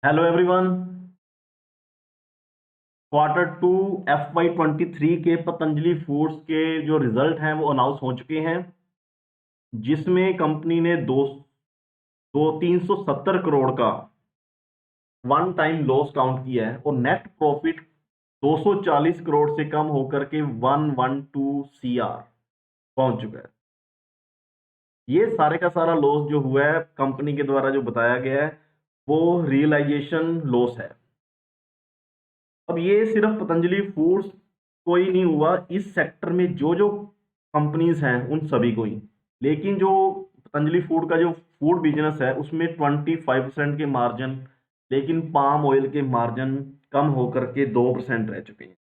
Hello everyone. Q2 FY23 के Patanjali foods के जो रिजल्ट हैं वो अनाउंस हो चुके हैं, जिसमें कंपनी ने 370 करोड़ का वन टाइम लॉस काउंट किया है और नेट प्रॉफिट 240 करोड़ से कम होकर के 112 CR पहुंच चुका है। ये सारे का सारा लॉस जो हुआ है कंपनी के द्वारा जो बताया गया है वो रियलाइजेशन लॉस है। अब ये सिर्फ पतंजलि फूड्स को ही नहीं हुआ, इस सेक्टर में जो जो कंपनीज हैं उन सभी को ही। लेकिन जो पतंजलि फूड का जो फूड बिजनेस है उसमें 25% के मार्जिन, लेकिन पाम ऑयल के मार्जिन कम होकर के 2% रह चुके हैं।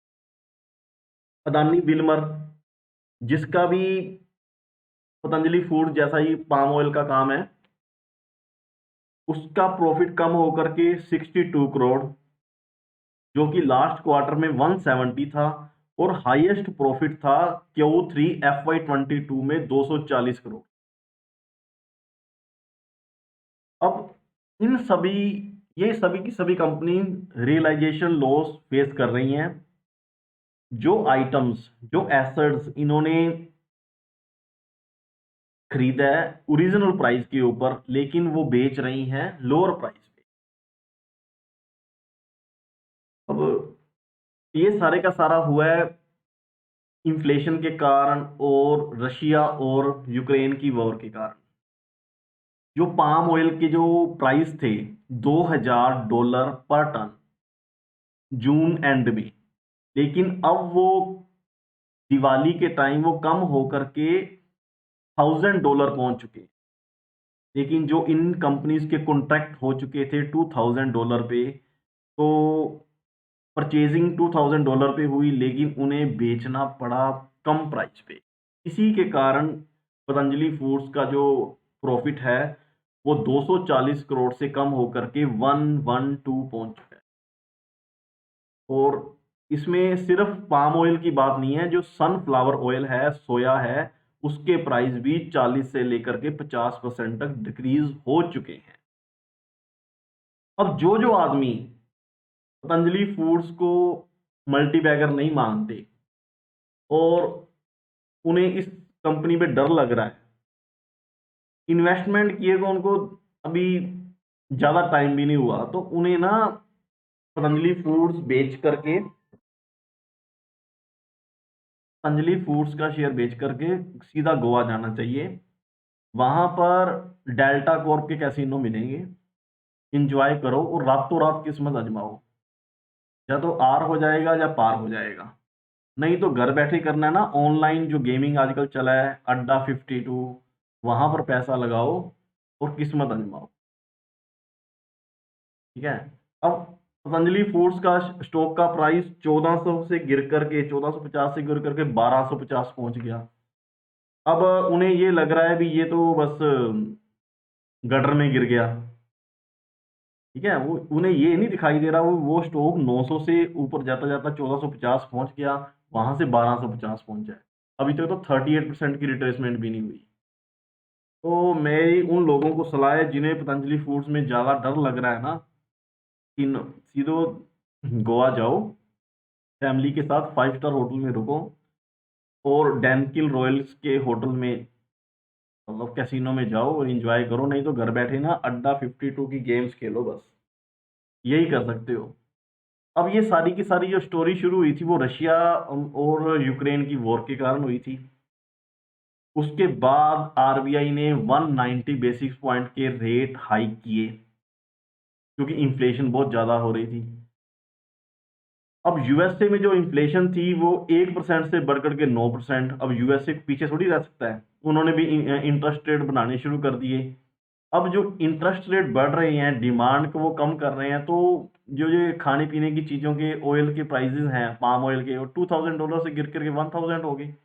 अदानी विल्मर, जिसका भी पतंजलि फूड जैसा ही पाम ऑयल का काम है, उसका प्रॉफिट कम होकर के 62 करोड़, जो कि लास्ट क्वार्टर में 170 था, और हाईएस्ट प्रॉफिट था Q3 FY22 में 240 करोड़। अब इन सभी ये सभी की सभी कंपनी रियलाइजेशन लॉस फेस कर रही हैं। जो आइटम्स, जो एसेट्स इन्होंने खरीदा है ओरिजिनल प्राइस के ऊपर, लेकिन वो बेच रही हैं लोअर प्राइस पे। अब ये सारे का सारा हुआ है इन्फ्लेशन के कारण और रशिया और यूक्रेन की वॉर के कारण। जो पाम ऑयल के जो प्राइस थे $2000 पर टन जून एंड में, लेकिन अब वो दिवाली के टाइम वो कम होकर के $1000 पहुंच चुके। लेकिन जो इन कंपनीज के कॉन्ट्रैक्ट हो चुके थे $2000 पे, तो परचेजिंग $2000 पे हुई, लेकिन उन्हें बेचना पड़ा कम प्राइस पे। इसी के कारण पतंजलि फूड्स का जो प्रॉफिट है वो 240 करोड़ से कम होकर के 112 पहुंच चुका है। और इसमें सिर्फ पाम ऑयल की बात नहीं है, जो सनफ्लावर ऑयल है, सोया है, उसके प्राइस भी 40 से लेकर के 50% तक डिक्रीज हो चुके हैं। अब जो जो आदमी पतंजलि फूड्स को मल्टीबैगर नहीं मानते और उन्हें इस कंपनी पे डर लग रहा है, इन्वेस्टमेंट किए को उनको अभी ज़्यादा टाइम भी नहीं हुआ, तो उन्हें ना पतंजलि फूड्स बेच करके, पतंजलि फूड्स का शेयर बेच करके सीधा गोवा जाना चाहिए। वहां पर डेल्टा कॉर्प के कैसीनो मिलेंगे, इंजॉय करो और रातों रात किस्मत आजमाओ। या तो आर हो जाएगा या पार हो जाएगा। नहीं तो घर बैठे करना है ना, ऑनलाइन जो गेमिंग आजकल चला है अड्डा 52, वहां पर पैसा लगाओ और किस्मत आजमाओ। ठीक है। अब पतंजलि फूड्स का स्टॉक का प्राइस 1400 से गिर करके 1450 से गिर करके 1250 पहुंच गया। अब उन्हें ये लग रहा है भी ये तो बस गटर में गिर गया। ठीक है, वो उन्हें ये नहीं दिखाई दे रहा वो स्टॉक 900 से ऊपर जाता जाता 1450 पहुंच गया, वहां से 1250 पहुंच जाए। अभी तक तो 38% की रिट्रेसमेंट भी नहीं हुई। तो मेरी उन लोगों को सलाह है जिन्हें पतंजलि फूड्स में ज़्यादा डर लग रहा है ना, कि सीधो गोवा जाओ, फैमिली के साथ 5 स्टार होटल में रुको और डैनकिल रॉयल्स के होटल में, मतलब कैसीनो में जाओ और एंजॉय करो। नहीं तो घर बैठे ना अड्डा 52 की गेम्स खेलो, बस यही कर सकते हो। अब ये सारी की सारी जो स्टोरी शुरू हुई थी वो रशिया और यूक्रेन की वॉर के कारण हुई थी। उसके बाद आरबीआई ने 190 बेसिस पॉइंट के रेट हाइक किए, क्योंकि इन्फ्लेशन बहुत ज़्यादा हो रही थी। अब यूएसए में जो इन्फ्लेशन थी वो 1% से बढ़कर के 9%। अब यूएसए पीछे थोड़ी रह सकता है, उन्होंने भी इंटरेस्ट रेट बनाने शुरू कर दिए। अब जो इंटरेस्ट रेट बढ़ रहे हैं, डिमांड को वो कम कर रहे हैं, तो जो ये खाने पीने की चीज़ों के ऑयल के प्राइसेस हैं, पाम ऑयल के, वो $2000 से गिर करके 1000 हो गए।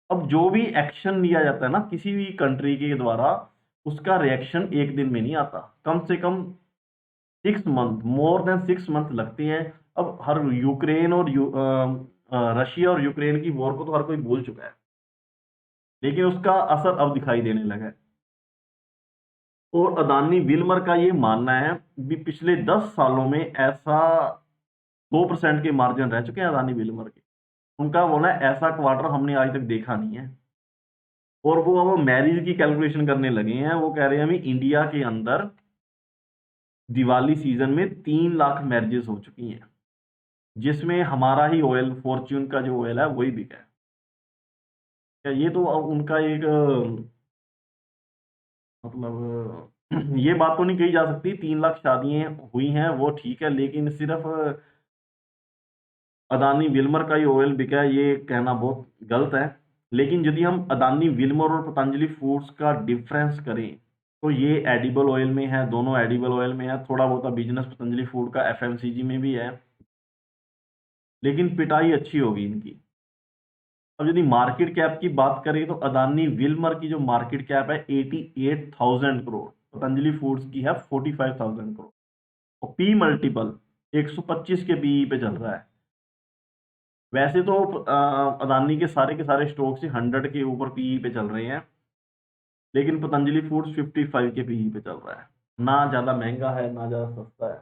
अब जो भी एक्शन लिया जाता है ना किसी भी कंट्री के द्वारा, उसका रिएक्शन एक दिन में नहीं आता, कम से कम 6 मंथ, मोर देन 6 मंथ लगते हैं। अब हर यूक्रेन और रशिया और यूक्रेन की वॉर को तो हर कोई भूल चुका है, लेकिन उसका असर अब दिखाई देने लगा है। और अदानी विल्मर का ये मानना है कि पिछले 10 सालों में ऐसा 2% के मार्जिन रह चुके हैं अदानी विल्मर के। उनका बोलना है ऐसा क्वार्टर हमने आज तक देखा नहीं है। और वो अब मैरिज की कैलकुलेशन करने लगे हैं। वो कह रहे हैं अभी इंडिया के अंदर दिवाली सीजन में 3 लाख मैरिजेस हो चुकी हैं, जिसमें हमारा ही ऑयल फॉर्च्यून का जो ऑयल है वही बिका है। क्या ये तो अब उनका एक मतलब ये बात तो नहीं कही जा सकती 3 लाख शादियां हुई हैं वो ठीक है, लेकिन सिर्फ अदानी विल्मर का ही ऑयल बिका है ये कहना बहुत गलत है। लेकिन यदि हम अदानी विल्मर और पतंजलि फूड्स का डिफरेंस करें तो ये एडिबल ऑयल में है, दोनों एडिबल ऑयल में है। थोड़ा बहुत बिजनेस पतंजलि फूड का एफएमसीजी में भी है, लेकिन पिटाई अच्छी होगी इनकी। अब यदि मार्केट कैप की बात करें तो अदानी विल्मर की जो मार्केट कैप है 88,000 करोड़, पतंजलि फूड्स की है 45,000 करोड़। और पी मल्टीपल 125 के पीई पे चल रहा है। वैसे तो अदानी के सारे स्टॉक से 100 के ऊपर पीई पे चल रहे हैं, लेकिन पतंजलि फूड्स 55 के पीई पे चल रहा है। ना ज्यादा महंगा है ना ज्यादा सस्ता है।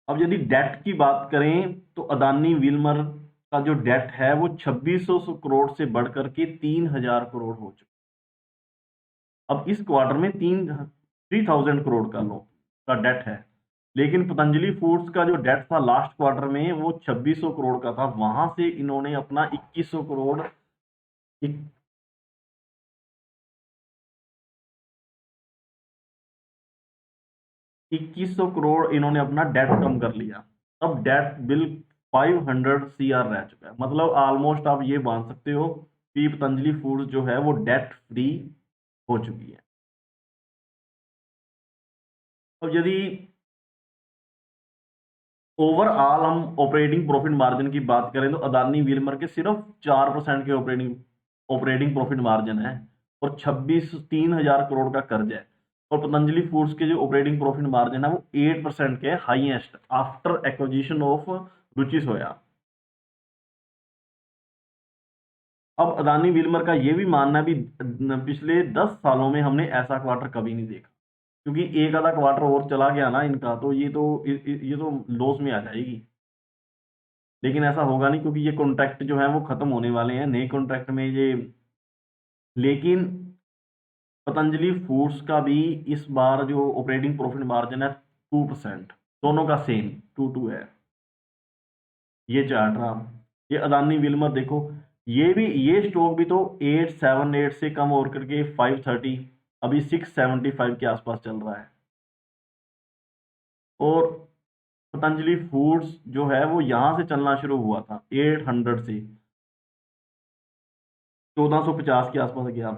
अब यदि डेट की बात करें तो अदानी विल्मर का जो डेट है वो 2600 करोड़ से बढ़कर के 3000 करोड़ हो चुका। अब इस क्वार्टर में 3000 करोड़ का लो का डेट है, लेकिन पतंजलि फूड्स का जो डेट था लास्ट क्वार्टर में वो 2600 करोड़ का था। वहां से इन्होंने अपना 2100 करोड़ 2100 करोड़ इन्होंने अपना डेट कम कर लिया। अब डेट बिल 500 सीआर रह चुका है। मतलब ऑलमोस्ट आप ये मान सकते हो कि पतंजलि फूड्स जो है वो डेट फ्री हो चुकी है। अब यदि ओवरऑल हम ऑपरेटिंग प्रॉफिट मार्जिन की बात करें तो अदानी विल्मर के सिर्फ 4% के ऑपरेटिंग प्रॉफिट मार्जिन है और 3,000 करोड़ का कर्ज है। और पतंजलि फूड्स के जो ऑपरेटिंग प्रॉफिट मार्जिन है वो 8% के हाईएस्ट आफ्टर एक्विजिशन ऑफ रुचि सोया। अब अदानी विल्मर का ये भी मानना है भी पिछले 10 सालों में हमने ऐसा क्वार्टर कभी नहीं देखा, क्योंकि एक आधा क्वार्टर और चला गया ना इनका तो ये तो लॉस में आ जाएगी। लेकिन ऐसा होगा नहीं, क्योंकि ये कॉन्ट्रैक्ट जो है वो खत्म होने वाले हैं, नए कॉन्ट्रैक्ट में ये। लेकिन पतंजलि फूड्स का भी इस बार जो ऑपरेटिंग प्रॉफिट मार्जिन है 2%, दोनों का सेम 2 है। ये चार्ट रहा। ये अदानी विल्मर देखो, ये स्टॉक भी तो 878 से कम और करके 530 अभी 675 के आसपास चल रहा है। और पतंजलि फूड्स जो है वो यहां से चलना शुरू हुआ था 800 से 1450 के आसपास गया।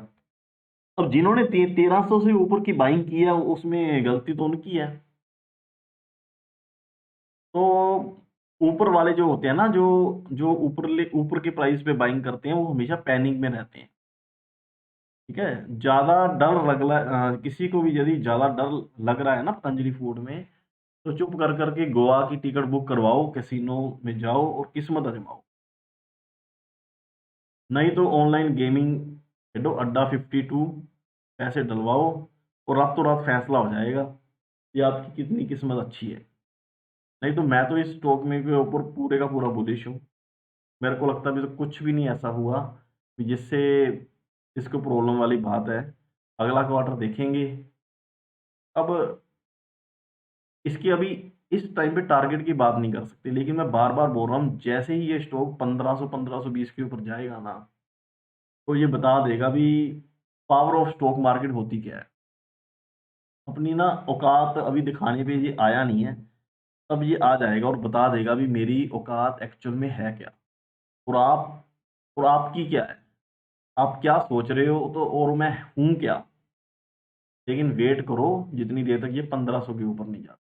अब जिन्होंने 1300 से ऊपर की बाइंग की है उसमें गलती तो उनकी है। तो ऊपर वाले जो होते हैं ना, जो जो ऊपर के प्राइस पे बाइंग करते हैं वो हमेशा पैनिक में रहते हैं। ठीक है, ज्यादा डर किसी को भी यदि ज्यादा डर लग रहा है ना पतंजलि फूड में, तो चुप कर करके गोवा की टिकट बुक करवाओ, कैसीनो में जाओ और किस्मत आजमाओ। नहीं तो ऑनलाइन गेमिंग खेलो अड्डा 52, पैसे डलवाओ और रातों रात फैसला हो जाएगा कि आपकी कितनी किस्मत अच्छी है। नहीं तो मैं तो इस स्टॉक में के ऊपर पूरे का पूरा बुलिश हूँ। मेरे को लगता है अभी तो कुछ भी नहीं ऐसा हुआ कि जिससे इसको प्रॉब्लम वाली बात है। अगला क्वार्टर देखेंगे। अब इसकी अभी इस टाइम पे टारगेट की बात नहीं कर सकते, लेकिन मैं बार बार बोल रहा हूँ जैसे ही ये स्टॉक 1500-1520 के ऊपर जाएगा ना, तो ये बता देगा भी पावर ऑफ स्टॉक मार्केट होती क्या है। अपनी ना औकात अभी दिखाने पे ये आया नहीं है, तब ये आ जाएगा और बता देगा भी मेरी औकात एक्चुअल में है क्या, और आपकी क्या है, आप क्या सोच रहे हो तो, और मैं हूँ क्या। लेकिन वेट करो जितनी देर तक ये 1500 के ऊपर नहीं जाता।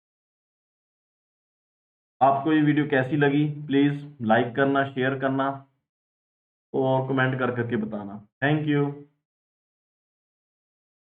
आपको ये वीडियो कैसी लगी प्लीज़ लाइक करना, शेयर करना और कमेंट कर करके बताना। Thank you.